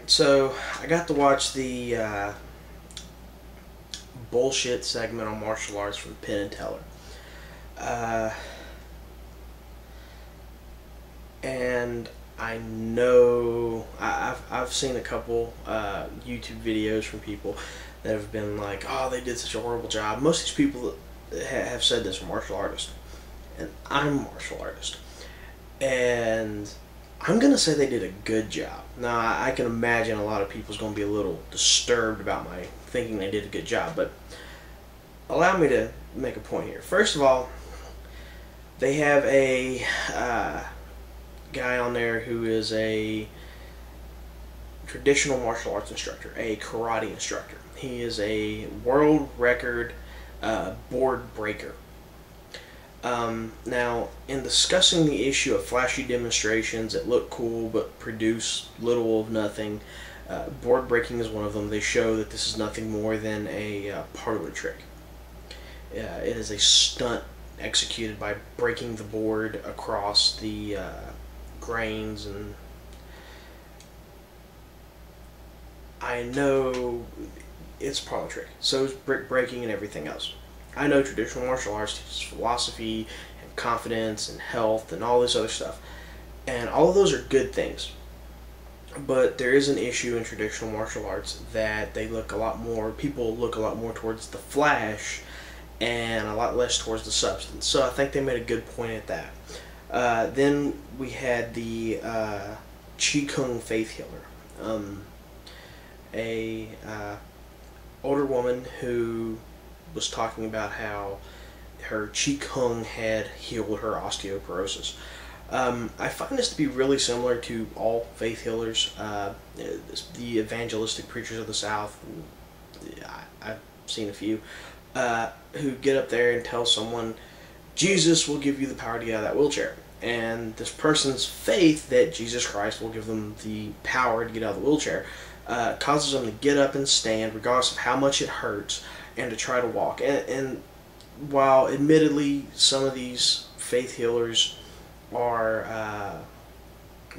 So I got to watch the bullshit segment on martial arts from Penn and Teller, uh, and I know I've seen a couple YouTube videos from people that have been like, "Oh, they did such a horrible job." Most of these people have said this are martial artists, and I'm a martial artist, and I'm gonna say they did a good job. Now I can imagine a lot of people's gonna be a little disturbed about my thinking they did a good job, but allow me to make a point here. First of all, they have a guy on there who is a traditional martial arts instructor, a karate instructor. He is a world record board breaker. Now, in discussing the issue of flashy demonstrations that look cool but produce little of nothing, board breaking is one of them. They show that this is nothing more than a parlor trick. It is a stunt executed by breaking the board across the grains, and I know it's a parlor trick. So is brick breaking and everything else. I know traditional martial arts teaches philosophy and confidence and health and all this other stuff. And all of those are good things. But there is an issue in traditional martial arts that people look a lot more towards the flash and a lot less towards the substance. So I think they made a good point at that. Then we had the Chi Kung faith healer. A older woman who was talking about how her Qigong had healed her osteoporosis. I find this to be really similar to all faith healers. The evangelistic preachers of the South, I've seen a few, who get up there and tell someone, Jesus will give you the power to get out of that wheelchair. And this person's faith that Jesus Christ will give them the power to get out of the wheelchair causes them to get up and stand regardless of how much it hurts and to try to walk. And while admittedly some of these faith healers are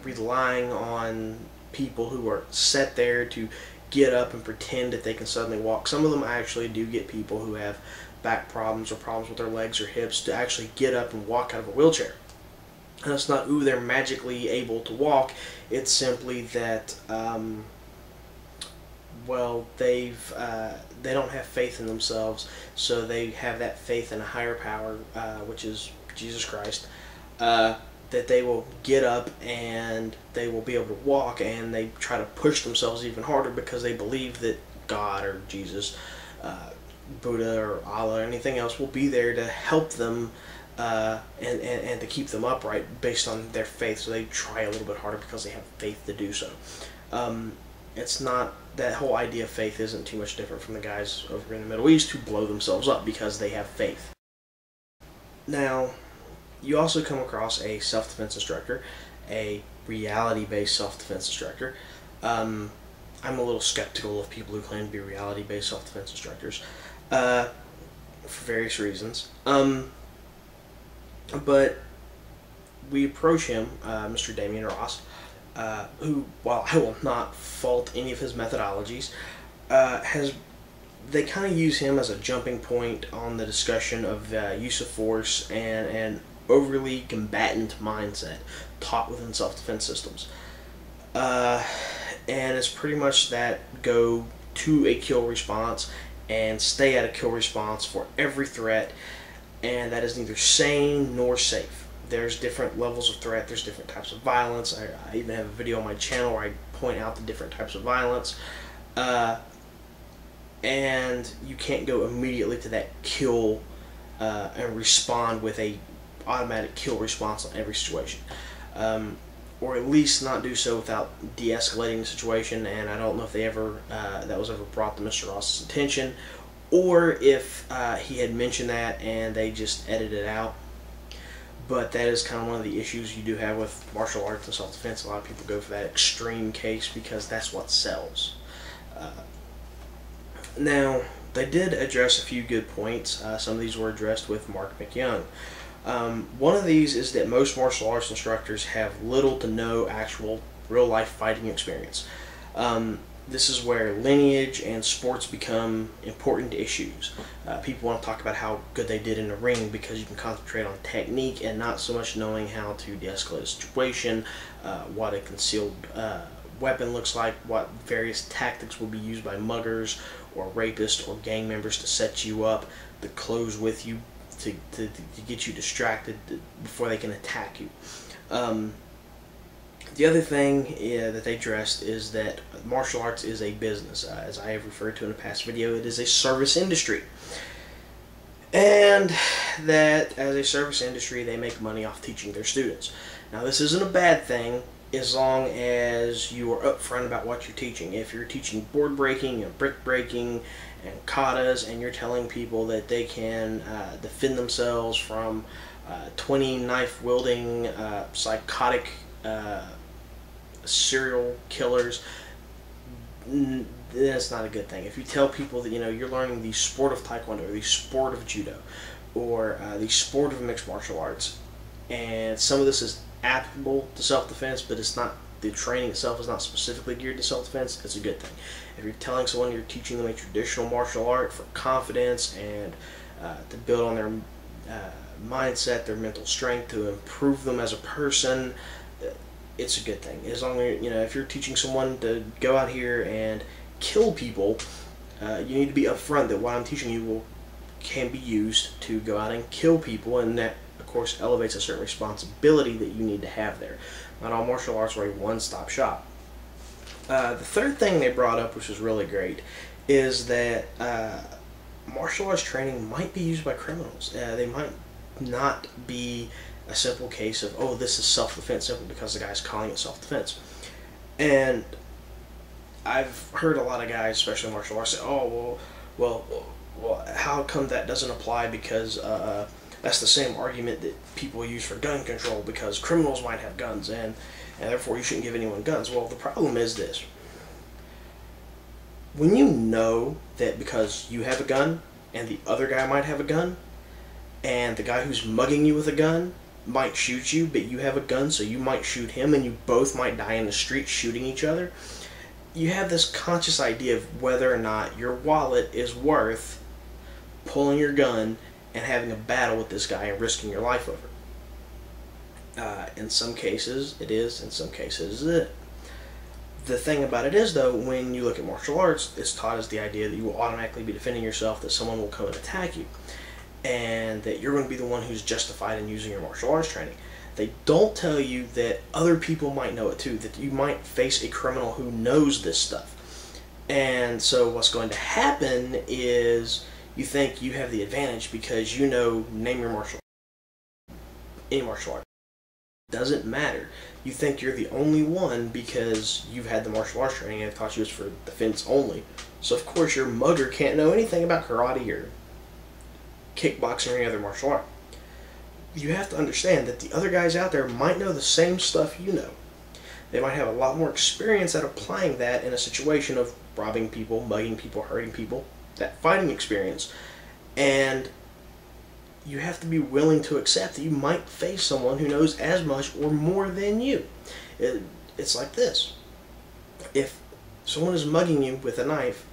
relying on people who are set there to get up and pretend that they can suddenly walk, some of them actually do get people who have back problems or problems with their legs or hips to actually get up and walk out of a wheelchair. And it's not, ooh, they're magically able to walk. It's simply that they don't have faith in themselves, so they have that faith in a higher power, which is Jesus Christ, that they will get up and they will be able to walk, and they try to push themselves even harder because they believe that God or Jesus, Buddha or Allah or anything else will be there to help them and to keep them upright based on their faith. So they try a little bit harder because they have faith to do so. It's not, that whole idea of faith isn't too much different from the guys over in the Middle East who blow themselves up because they have faith. Now, you also come across a self-defense instructor, a reality-based self-defense instructor. I'm a little skeptical of people who claim to be reality-based self-defense instructors for various reasons. But we approach him, Mr. Damien Ross, who, while I will not fault any of his methodologies, they kind of use him as a jumping point on the discussion of use of force and an overly combatant mindset taught within self-defense systems. And it's pretty much that go to a kill response and stay at a kill response for every threat, and that is neither sane nor safe. There's different levels of threat, there's different types of violence. I even have a video on my channel where I point out the different types of violence. And you can't go immediately to that kill and respond with a automatic kill response on every situation. Or at least not do so without de-escalating the situation, and I don't know if that was ever brought to Mr. Ross's attention, or if he had mentioned that and they just edited it out. But that is kind of one of the issues you do have with martial arts and self-defense. A lot of people go for that extreme case because that's what sells. Now, they did address a few good points. Some of these were addressed with Mark McYoung. One of these is that most martial arts instructors have little to no actual real-life fighting experience. This is where lineage and sports become important issues. People want to talk about how good they did in the ring because you can concentrate on technique and not so much knowing how to de-escalate a situation, what a concealed weapon looks like, what various tactics will be used by muggers or rapists or gang members to set you up, to close with you, to get you distracted before they can attack you. The other thing that they addressed is that martial arts is a business. As I have referred to in a past video, it is a service industry. And that as a service industry, they make money off teaching their students. Now, this isn't a bad thing as long as you are upfront about what you're teaching. If you're teaching board breaking and brick breaking and katas, and you're telling people that they can defend themselves from 20 knife wielding psychotic serial killers, then it's not a good thing. If you tell people that you're learning the sport of taekwondo, or the sport of judo, or the sport of mixed martial arts, and some of this is applicable to self-defense, but it's not, the training itself is not specifically geared to self-defense, it's a good thing. If you're telling someone you're teaching them a traditional martial art for confidence and to build on their mindset, their mental strength, to improve them as a person, it's a good thing. As long as if you're teaching someone to go out here and kill people, you need to be upfront that what I'm teaching you can be used to go out and kill people, and that of course elevates a certain responsibility that you need to have there. Not all martial arts are a one-stop shop. The third thing they brought up, which was really great, is that martial arts training might be used by criminals. They might not be a simple case of, oh, this is self-defense simply because the guy's calling it self-defense. And I've heard a lot of guys, especially in martial arts, say, oh, well, how come that doesn't apply? Because that's the same argument that people use for gun control, because criminals might have guns, and therefore you shouldn't give anyone guns. Well, the problem is this. When you know that because you have a gun and the other guy might have a gun, and the guy who's mugging you with a gun might shoot you, but you have a gun, so you might shoot him, and you both might die in the street shooting each other, you have this conscious idea of whether or not your wallet is worth pulling your gun and having a battle with this guy and risking your life over. In some cases it is, in some cases it isn't. The thing about it is, though, when you look at martial arts, it's taught as the idea that you will automatically be defending yourself, that someone will come and attack you, and that you're going to be the one who's justified in using your martial arts training. They don't tell you that other people might know it too, that you might face a criminal who knows this stuff. And so what's going to happen is you think you have the advantage because you know, name your martial art. Any martial art. Doesn't matter. You think you're the only one because you've had the martial arts training and they've taught you it's for defense only. So of course your mugger can't know anything about karate or kickboxing or any other martial art. You have to understand that the other guys out there might know the same stuff you know. They might have a lot more experience at applying that in a situation of robbing people, mugging people, hurting people, that fighting experience. And you have to be willing to accept that you might face someone who knows as much or more than you. It's like this. If someone is mugging you with a knife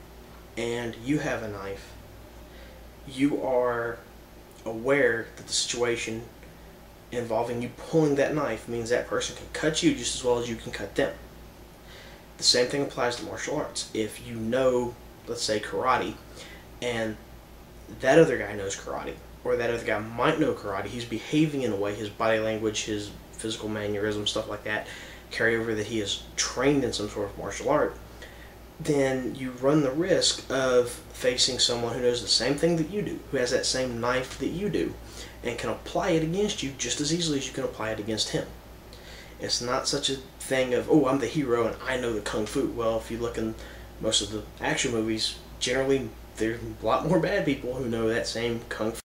and you have a knife, you are aware that the situation involving you pulling that knife means that person can cut you just as well as you can cut them. The same thing applies to martial arts. If you know, let's say, karate, and that other guy knows karate, or that other guy might know karate, he's behaving in a way, his body language, his physical mannerisms, stuff like that, carry over that he is trained in some sort of martial art, then you run the risk of facing someone who knows the same thing that you do, who has that same knife that you do, and can apply it against you just as easily as you can apply it against him. It's not such a thing of, oh, I'm the hero and I know the kung fu. Well, if you look in most of the action movies, generally there's a lot more bad people who know that same kung fu.